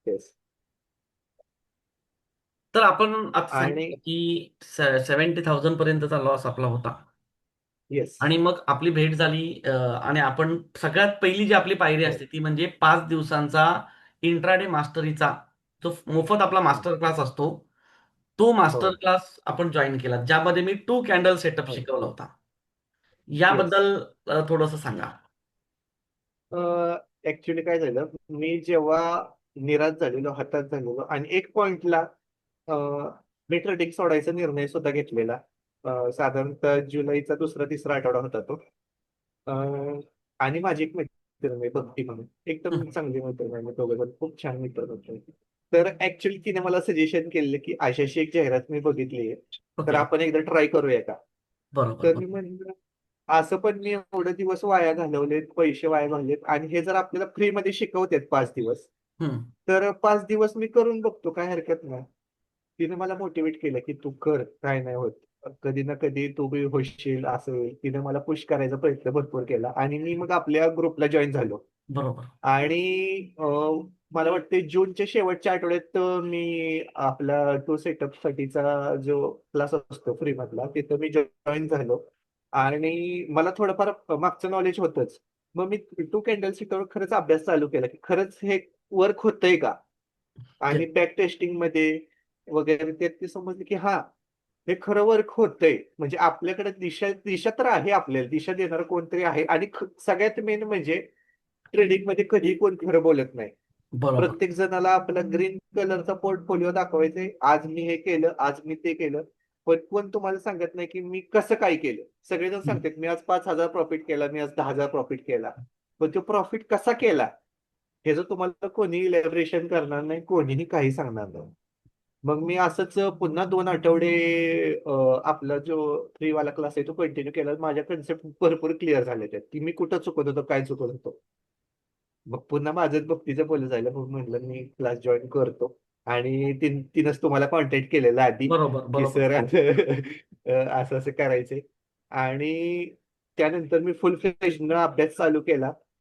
Yes. तर आपण आता आणि सांगितलं की 70,000 पर्यंतचा लॉस आपला होता. येस. आणि मग आपली भेट झाली आणि आपण सगळ्यात पहिली जी आपली पायरी हो. असते ती म्हणजे 5 दिवसांचा इंट्राडे मास्टरीचा जो मोफत आपला हं. मास्टर क्लास असतो. तो हो. मास्टर क्लास आपण जॉईन केला ज्यामध्ये मी 2 कॅन्डल सेटअप हो. शिकवला होता. येस. याबद्दल थोडंसं सांगा. ऍक्च्युली काय झालं, मी जेव्हा निराश झालेलो, हताश झालेलो आणि एक पॉइंटला मी ट्रेडिंग सोडायचा निर्णय सुद्धा घेतलेला. साधारणतः जुलैचा दुसरा तिसरा आठवडा होता तो. अ, आणि माझी एक मैत्रीण आहे भक्ती म्हणून, एकदम हं, चांगली मैत्रीण आहे. आम्ही दोघे पण खूप छान मित्र होतो. तर ऍक्च्युली तिने मला सजेशन केलेलं की अशी एक जाहिरात मी बघितली आहे, तर ओके. आपण एकदा ट्राय करूया का. बरोबर, तर मी बरोबर. म्हणलं, असं पण मी एवढे दिवस वाया घालवलेत, पैसे वाया घालवलेत आणि हे जर आपल्याला फ्रीमध्ये शिकवतात 5 दिवस, हं, तर 5 दिवस मी करून बघतो, काय हरकत नाही. तिने मला मोटिवेट केलं की तू कर, काय नाही होत, कधी ना कधी तू बी होशील, असं होईल. तिने मला पुश करायचा प्रयत्न भरपूर केला आणि मी मग आपल्या ग्रुपला जॉईन झालो. बरोबर. आणि मला वाटते जूनच्या शेवटच्या आठवड्यात मी आपला तो सेटअप साठीचा जो क्लास असतो फ्री मधला, तिथं मी जॉईन झालो. आणि मला थोडंफार मागचं नॉलेज होतंच. मग मी टू कॅन्डल सीटवर खरंच अभ्यास चालू केला की खरंच हे वर्क होतंय का. ते आणि बॅक टेस्टिंग मध्ये वगैरे त्यात ते समजलं की हा, हे खरं वर्क होतंय. म्हणजे आपल्याकडे दिशा दिशा तर आहे, आपल्याला दिशा देणारं कोणतरी आहे. आणि सगळ्यात मेन म्हणजे ट्रेडिंग मध्ये कधीही कोण खरं बोलत नाही. बरोबर. प्रत्येक जणाला आपला ग्रीन कलरचा पोर्टफोलिओ दाखवायचे, आज मी हे केलं, आज मी ते केलं. पण कोण तुम्हाला सांगत नाही की मी कसं काय केलं. सगळेजण हं, सांगतात मी आज 5,000 प्रॉफिट केला, मी आज 10,000 प्रॉफिट केला. पण तो प्रॉफिट कसा केला, ह्याचं तुम्हाला कोणीही इलॅबोरेशन करणार नाही, कोणीही काही सांगणार नाही. मग मी असंच पुन्हा 2 आठवडे आपला जो फ्रीवाला क्लास आहे तो कंटिन्यू केला. माझ्या कन्सेप्ट भरपूर क्लिअर झाले त्यात, की मी कुठं चुकत होतो, काय चुकत होतो. मग पुन्हा माझंच भक्तीचं बोलणं झालं, मग म्हटलं मी क्लास जॉईन करतो. आणि तिनंच तुम्हाला कॉन्टॅक्ट केलेला आधी, बरोबर, की बरोबर. सर असं असं असं करायचंय. आणि त्यानंतर मी फुल फ्लेजनं अभ्यास चालू केला.